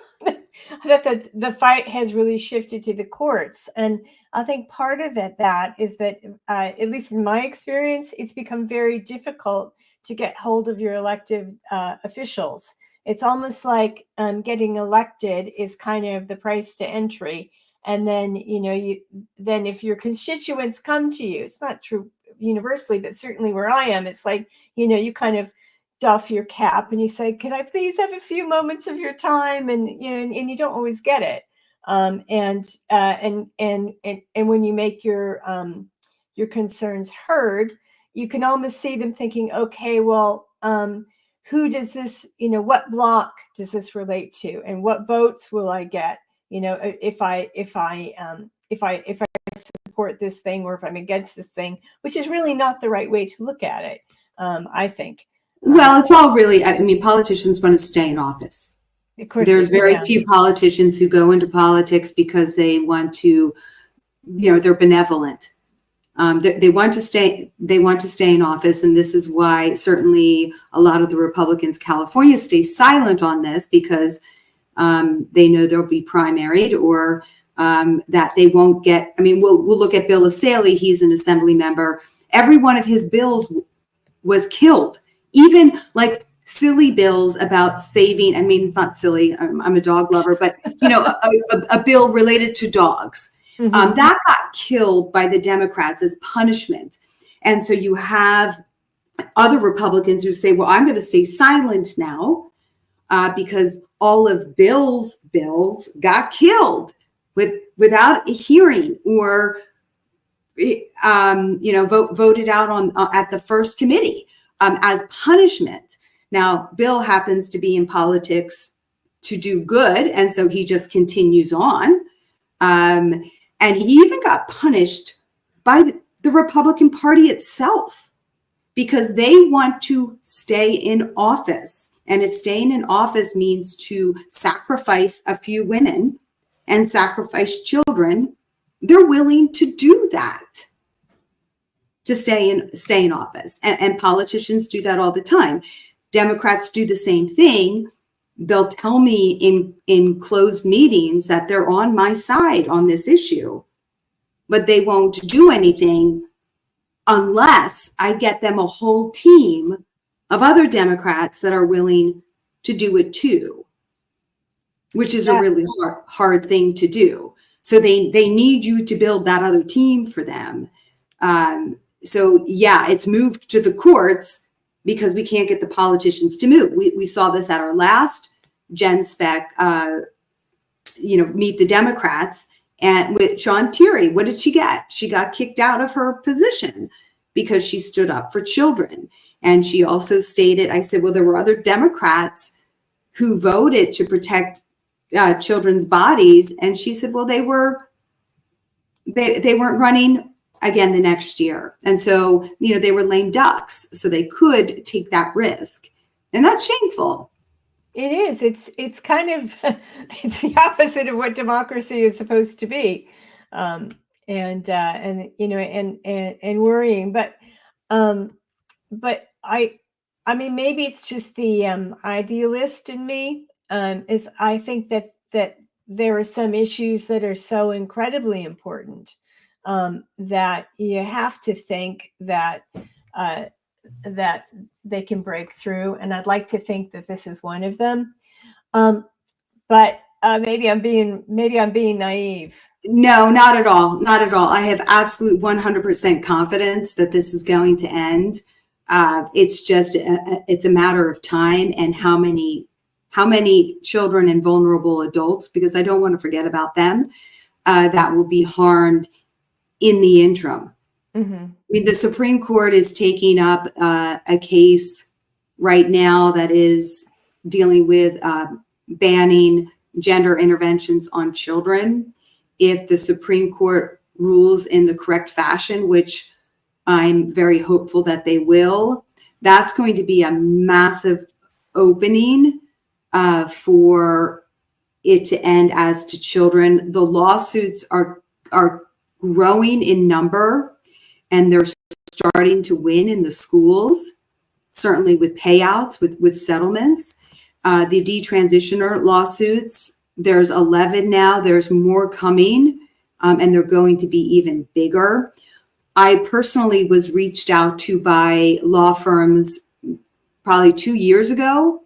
That the fight has really shifted to the courts. And I think part of that is that, at least in my experience, it's become very difficult to get hold of your elected officials. It's almost like getting elected is kind of the price to entry. And then, then if your constituents come to you, it's not true universally, but certainly where I am, it's like, you kind of doff your cap and you say, can I please have a few moments of your time? And, and you don't always get it. And when you make your concerns heard, you can almost see them thinking, okay, well, who does this, what block does this relate to, and what votes will I get, if I support this thing, or if I'm against this thing, which is really not the right way to look at it, I think. Well, it's all really, I mean, politicians want to stay in office. Of course, there's very few politicians who go into politics because they want to, they're benevolent. They want to stay in office, and this is why certainly a lot of the Republicans, California, stay silent on this, because they know they'll be primaried, or that they won't get. I mean, we'll look at Bill Assaili. He's an assembly member. Every one of his bills was killed, even like silly bills about saving. I mean, it's not silly. I'm a dog lover, but a bill related to dogs. Mm-hmm. That got killed by the Democrats as punishment. And so you have other Republicans who say, well, I'm going to stay silent now because all of Bill's bills got killed without a hearing, or voted out on at the first committee as punishment. Now, Bill happens to be in politics to do good, and so he just continues on. And he even got punished by the Republican Party itself, because they want to stay in office. And if staying in office means to sacrifice a few women and sacrifice children, they're willing to do that to stay in office. And politicians do that all the time. Democrats do the same thing. They'll tell me in closed meetings that they're on my side on this issue, but they won't do anything unless I get them a whole team of other Democrats that are willing to do it too, which is a really hard thing to do. So they need you to build that other team for them. So yeah, it's moved to the courts because we can't get the politicians to move. We saw this at our last Genspect, Meet the Democrats, and with Sean Thierry. What did she get? She got kicked out of her position because she stood up for children. And she also stated, I said, well, there were other Democrats who voted to protect children's bodies. And she said, well, they weren't running again the next year. And so, they were lame ducks, so they could take that risk. And that's shameful. It is. It's kind of, it's the opposite of what democracy is supposed to be. And worrying, but I mean, maybe it's just the idealist in me. Is I think that there are some issues that are so incredibly important that you have to think that they can break through, and I'd like to think that this is one of them. But maybe I'm being naive. No, not at all. Not at all. I have absolute 100% confidence that this is going to end. It's just it's a matter of time, and how many children and vulnerable adults, because I don't want to forget about them, that will be harmed in the interim. Mm-hmm. I mean, the Supreme Court is taking up a case right now that is dealing with banning gender interventions on children. If the Supreme Court rules in the correct fashion, which I'm very hopeful that they will, that's going to be a massive opening for it to end as to children. The lawsuits are growing in number, and they're starting to win in the schools, certainly with payouts, with settlements. The detransitioner lawsuits, there's 11 now. There's more coming, and they're going to be even bigger. I personally was reached out to by law firms probably 2 years ago.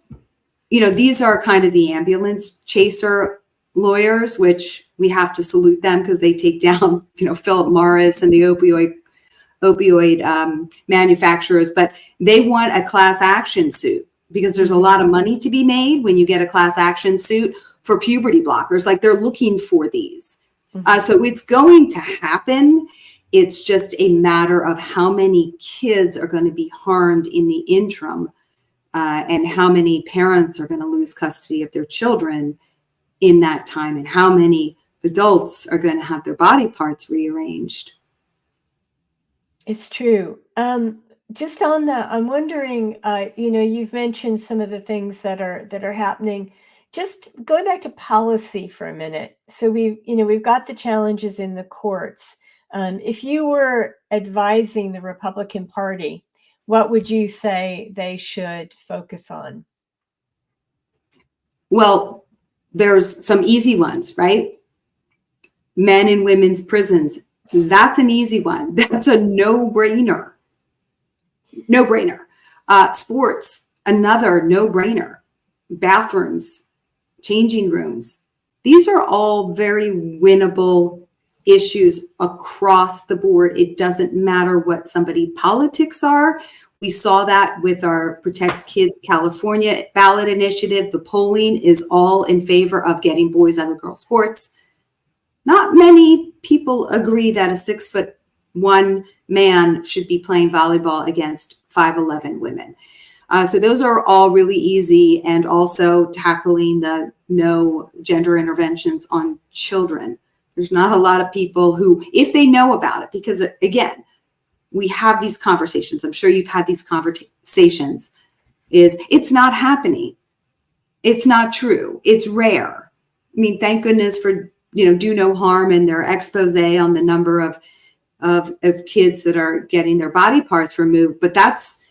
These are kind of the ambulance chaser lawyers, which we have to salute them because they take down, Philip Morris and the opioid manufacturers. But they want a class action suit because there's a lot of money to be made when you get a class action suit for puberty blockers. Like they're looking for these. Mhm. So it's going to happen. It's just a matter of how many kids are going to be harmed in the interim, and how many parents are going to lose custody of their children in that time, and how many adults are going to have their body parts rearranged. It's true. Just on that, I'm wondering, you've mentioned some of the things that are happening. Just going back to policy for a minute. So we've got the challenges in the courts. If you were advising the Republican Party, what would you say they should focus on? Well, there's some easy ones, right? Men and women's prisons. That's an easy one. That's a no-brainer. No-brainer. Sports, another no-brainer. Bathrooms, changing rooms. These are all very winnable issues across the board. It doesn't matter what somebody's politics are. We saw that with our Protect Kids California ballot initiative. The polling is all in favor of getting boys out of girls sports. Not many people agree that a 6'1" man should be playing volleyball against 5'11" women. So those are all really easy, and also tackling the no gender interventions on children. There's not a lot of people who, if they know about it, because again, we have these conversations. I'm sure you've had these conversations. It's not happening. It's not true. It's rare. I mean, thank goodness for, do no harm and their expose on the number of kids that are getting their body parts removed, but that's,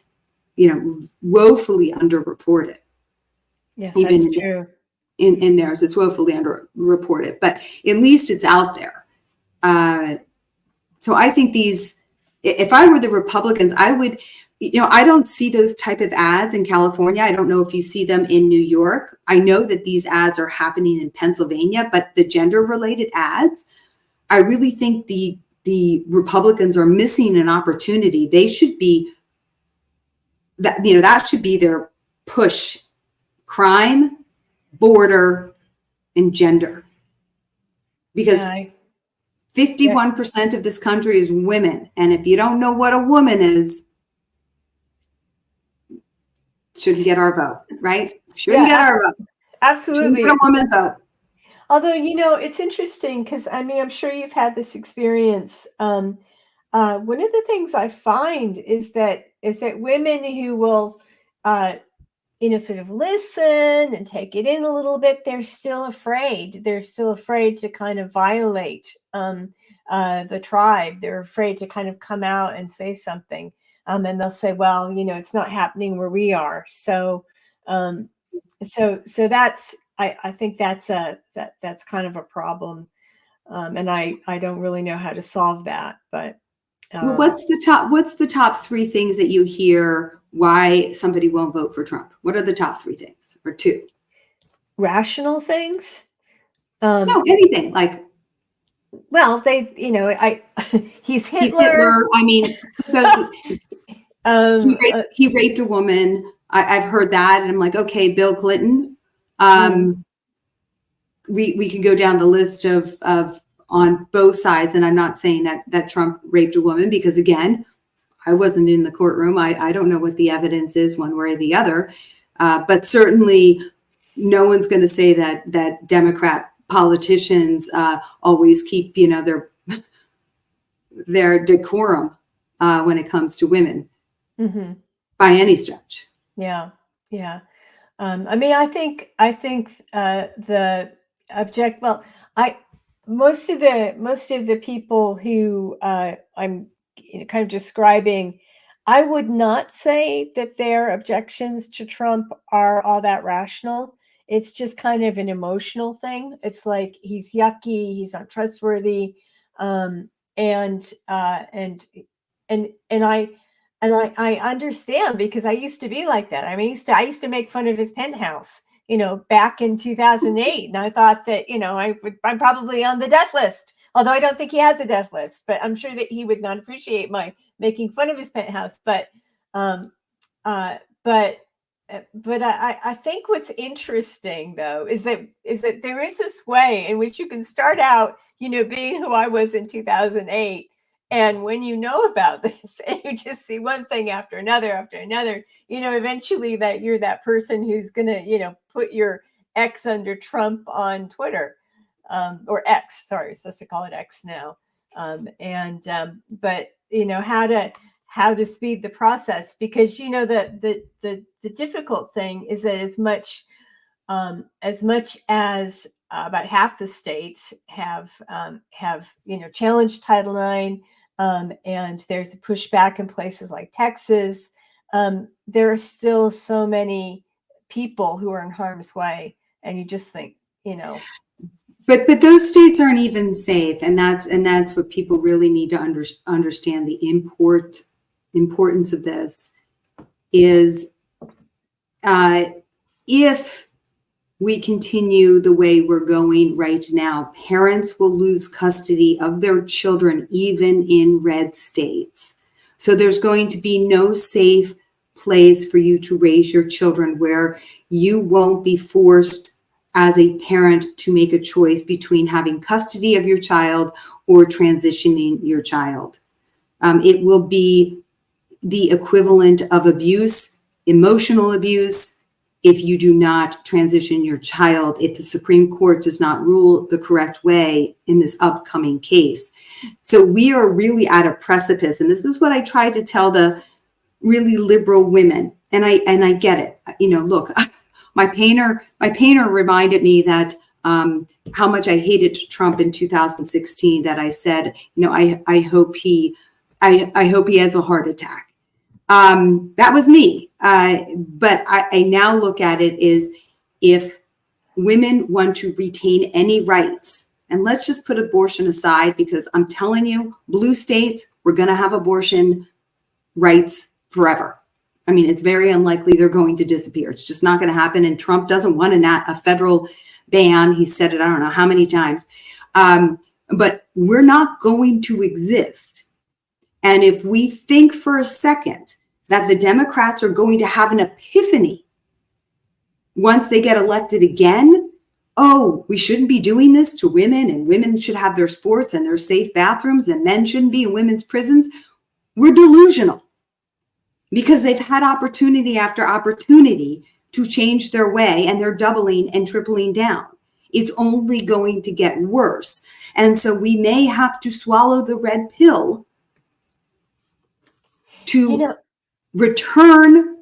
woefully underreported. Yes, Even that's true. In theirs, it's woefully underreported, but at least it's out there. So I think if I were the Republicans, I would, I don't see those type of ads in California. I don't know if you see them in New York. I know that these ads are happening in Pennsylvania, but the gender related ads, I really think the Republicans are missing an opportunity. They should be that should be their push: crime, border, and gender. Because 51% of this country is women. And if you don't know what a woman is, shouldn't get our vote, right? Shouldn't get our vote. Absolutely. Shouldn't get a woman's vote. Although, it's interesting because, I'm sure you've had this experience. One of the things I find is that women who will, sort of listen and take it in a little bit, they're still afraid. They're still afraid to kind of violate the tribe. They're afraid to kind of come out and say something. And they'll say, well, it's not happening where we are. So that's, I think that's kind of a problem. And I don't really know how to solve that, but. Well, what's the top three things that you hear why somebody won't vote for Trump? What are the top three things, or two? Rational things? No, anything like. Well, he's Hitler. He's Hitler. I mean, because he raped a woman. I've heard that, and I'm like, okay, Bill Clinton. We can go down the list of on both sides, and I'm not saying that Trump raped a woman, because again, I wasn't in the courtroom. I don't know what the evidence is one way or the other, but certainly no one's going to say that Democrat politicians always keep their decorum when it comes to women, by any stretch. Yeah. I think the object. Well, most of the people who I'm kind of describing, I would not say that their objections to Trump are all that rational. It's just kind of an emotional thing. It's like he's yucky, he's not trustworthy, and I understand, because I used to be like that. I mean, I used to make fun of his penthouse, back in 2008. And I thought that, I'm probably on the death list, although I don't think he has a death list, but I'm sure that he would not appreciate my making fun of his penthouse. But but I think what's interesting though is that there is this way in which you can start out, being who I was in 2008. And when you know about this and you just see one thing after another, eventually that you're that person who's going to, put your X under Trump on Twitter, or X, sorry, we're supposed to call it X now. But how to speed the process, because the difficult thing is that as much as about half the states have challenged Title IX, and there's a pushback in places like Texas, there are still so many people who are in harm's way, and you just think, But those states aren't even safe, and that's what people really need to understand. The importance of this is, if we continue the way we're going right now, parents will lose custody of their children, even in red states. So there's going to be no safe place for you to raise your children where you won't be forced as a parent to make a choice between having custody of your child or transitioning your child. It will be the equivalent of abuse, emotional abuse, if you do not transition your child, if the Supreme Court does not rule the correct way in this upcoming case. So we are really at a precipice. And this is what I try to tell the really liberal women. And I get it. Look, my painter reminded me that how much I hated Trump in 2016, that I said, I hope he has a heart attack. That was me. But I now look at it as, if women want to retain any rights, and let's just put abortion aside, because I'm telling you, blue states, we're going to have abortion rights forever. I mean, it's very unlikely they're going to disappear. It's just not going to happen. And Trump doesn't want a federal ban. He said it, I don't know how many times. But we're not going to exist. And if we think for a second that the Democrats are going to have an epiphany once they get elected again, oh, we shouldn't be doing this to women, and women should have their sports and their safe bathrooms, and men shouldn't be in women's prisons, we're delusional, because they've had opportunity after opportunity to change their way, and they're doubling and tripling down. It's only going to get worse. And so we may have to swallow the red pill to return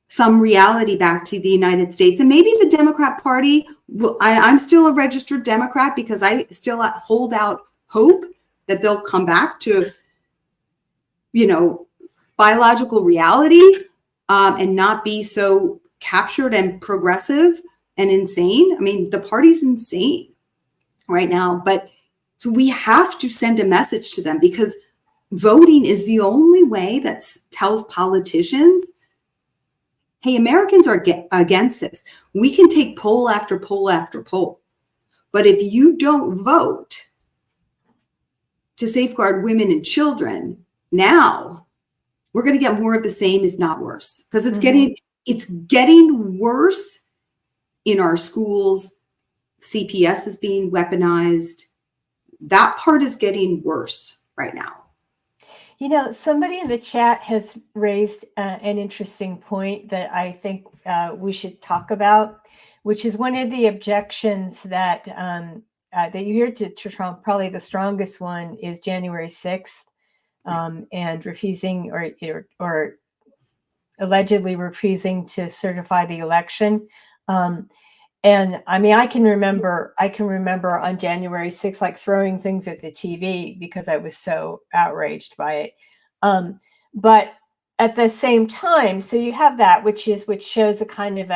some reality back to the United States. And maybe the Democrat Party, I'm still a registered Democrat, because I still hold out hope that they'll come back to, biological reality, and not be so captured and progressive and insane. I mean, the party's insane right now, but so we have to send a message to them, because voting is the only way that tells politicians, hey, Americans are against this. We can take poll after poll after poll, but if you don't vote to safeguard women and children now, we're going to get more of the same, if not worse, because it's getting worse in our schools. CPS is being weaponized. That part is getting worse right now. Somebody in the chat has raised an interesting point that I think we should talk about, which is one of the objections that you hear to Trump. Probably the strongest one is January 6th, and refusing or allegedly refusing to certify the election. And I mean, I can remember on January 6th, like throwing things at the TV because I was so outraged by it. But at the same time, so you have that, which shows a kind of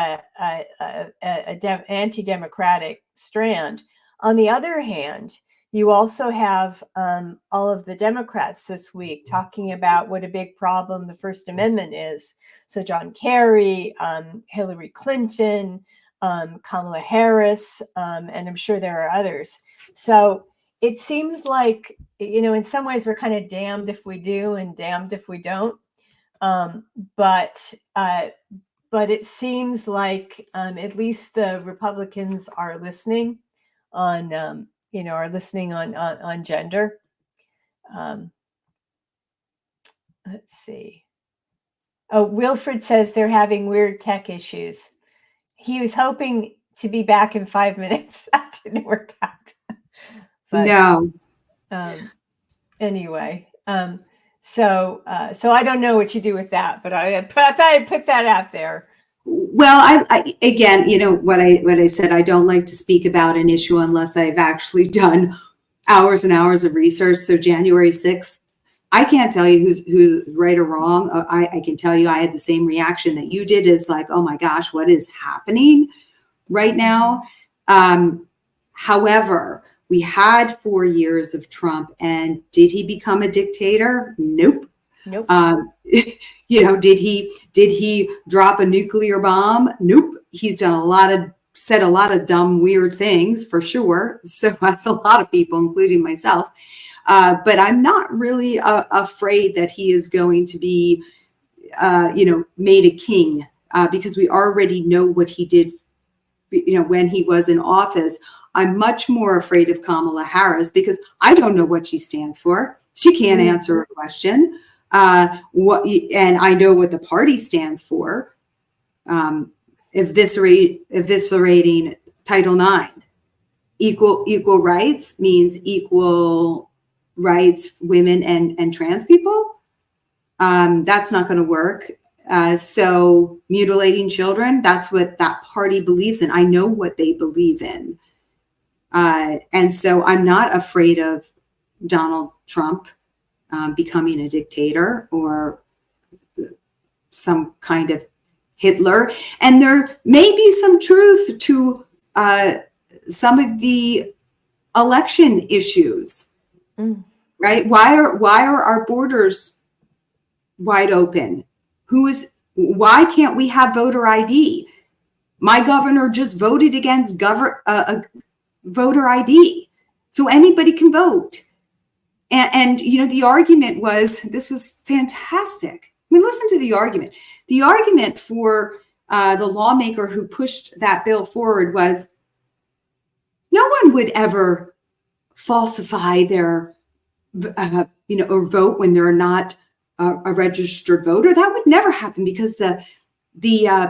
anti-democratic strand. On the other hand, you also have all of the Democrats this week talking about what a big problem the First Amendment is. So John Kerry, Hillary Clinton, Kamala Harris, and I'm sure there are others. So it seems like, in some ways we're kind of damned if we do and damned if we don't. But but it seems like at least the Republicans are listening on, are listening on gender. Let's see. Oh, Wilfred says they're having weird tech issues. He was hoping to be back in 5 minutes. That didn't work out. But, no. Anyway, so I don't know what you do with that, but I thought I'd put that out there. Well, I again, what I said, I don't like to speak about an issue unless I've actually done hours and hours of research. So January 6th, I can't tell you who's right or wrong. I can tell you I had the same reaction that you did, is like, oh my gosh, what is happening right now? However, we had 4 years of Trump, and did he become a dictator? Nope. Nope. Did he drop a nuclear bomb? Nope. He's done said a lot of dumb, weird things for sure. So as a lot of people, including myself. But I'm not really afraid that he is going to be, made a king, because we already know what he did, when he was in office. I'm much more afraid of Kamala Harris because I don't know what she stands for. She can't answer a question. And I know what the party stands for. Eviscerating Title IX. Equal rights means equal rights, women and trans people. That's not going to work. So mutilating children, that's what that party believes in. I know what they believe in. And so I'm not afraid of Donald Trump becoming a dictator or some kind of Hitler. And there may be some truth to some of the election issues, right? Why are our borders wide open? Why can't we have voter ID? My governor just voted against voter ID, so anybody can vote. And the argument this was fantastic. I mean, listen to the argument. The argument for the lawmaker who pushed that bill forward was no one would ever falsify their, or vote when they're not a registered voter. That would never happen because the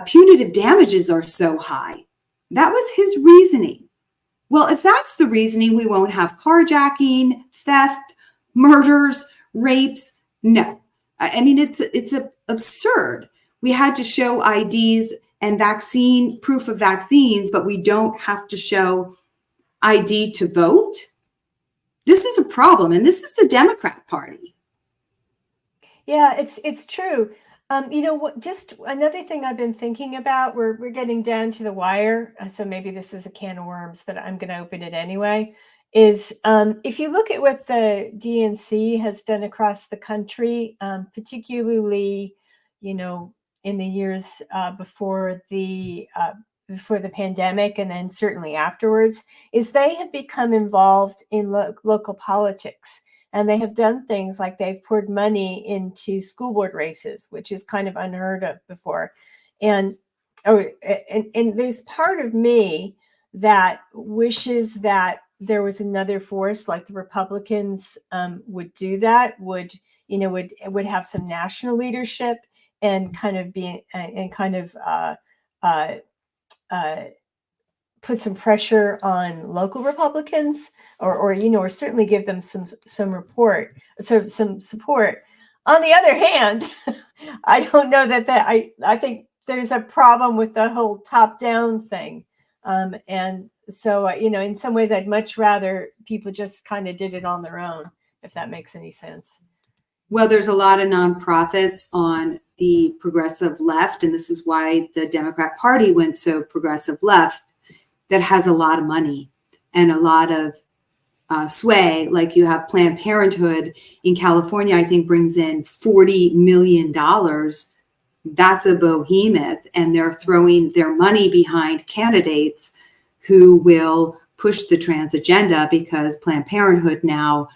punitive damages are so high. That was his reasoning. Well, if that's the reasoning, we won't have carjacking, theft, murders, rapes. No, I mean, it's absurd. We had to show IDs and proof of vaccines, but we don't have to show ID to vote. This is a problem, and this is the Democrat Party. Yeah, it's true. Just another thing I've been thinking about, we're getting down to the wire, so maybe this is a can of worms, but I'm going to open it anyway, is if you look at what the DNC has done across the country, particularly, in the years before the pandemic and then certainly afterwards, is they have become involved in local politics. And they have done things like they've poured money into school board races, which is kind of unheard of before. And there's part of me that wishes that there was another force like the Republicans would do that, would have some national leadership and kind of put some pressure on local Republicans, or certainly give them some support. On the other hand, I don't know that I think there's a problem with the whole top-down thing, and so in some ways I'd much rather people just kind of did it on their own, if that makes any sense. Well, there's a lot of nonprofits on the progressive left, and this is why the Democrat Party went so progressive left, that has a lot of money and a lot of sway. Like you have Planned Parenthood in California, I think brings in $40 million. That's a behemoth, and they're throwing their money behind candidates who will push the trans agenda, because Planned Parenthood now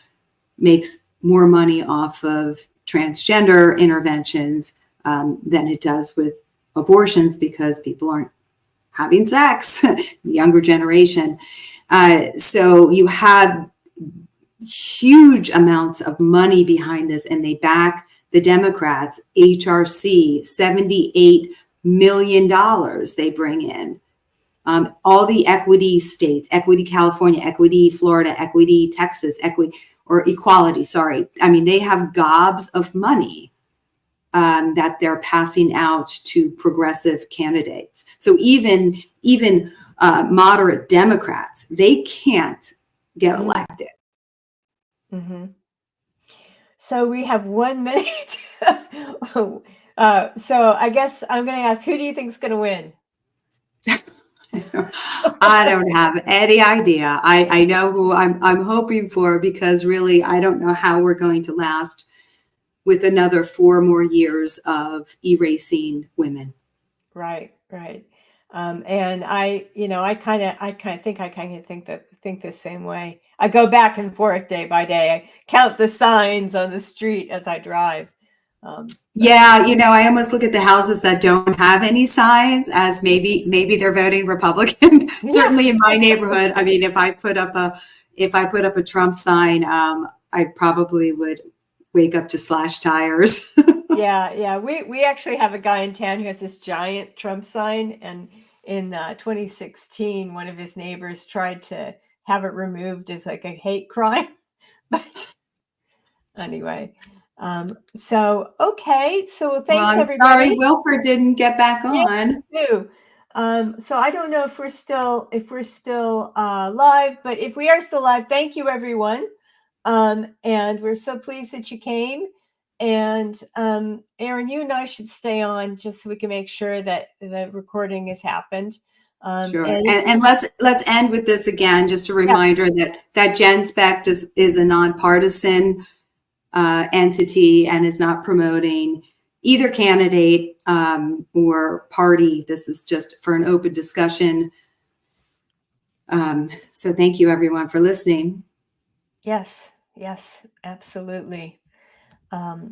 makes more money off of transgender interventions than it does with abortions because people aren't having sex, the younger generation. So you have huge amounts of money behind this, and they back the Democrats. HRC, $78 million they bring in. All the equity states, Equity California, Equity Florida, Equity Texas, Equality, sorry. I mean, they have gobs of money that they're passing out to progressive candidates. So even moderate Democrats, they can't get elected. Mm-hmm. So we have 1 minute. So I guess I'm going to ask, who do you think is going to win? I don't have any idea. I know who I'm hoping for, because really I don't know how we're going to last with another 4 more years of erasing women. Right. And I kind of think the same way. I go back and forth day by day. I count the signs on the street as I drive. Yeah, I almost look at the houses that don't have any signs as maybe they're voting Republican. Yeah. Certainly in my neighborhood. I mean, if I put up a Trump sign, I probably would wake up to slash tires. Yeah. We actually have a guy in town who has this giant Trump sign, and in 2016, one of his neighbors tried to have it removed as like a hate crime. But anyway, so okay, so thanks I'm everybody. sorry, Wilfred didn't get back on. Yeah, so I don't know if we're still live, but if we are still live, thank you everyone. And we're so pleased that you came. And Erin, you and I should stay on just so we can make sure that the recording has happened. Sure. And let's end with this again. Just a reminder that Genspect is a nonpartisan entity and is not promoting either candidate or party. This is just for an open discussion. So thank you everyone for listening. Yes, absolutely. So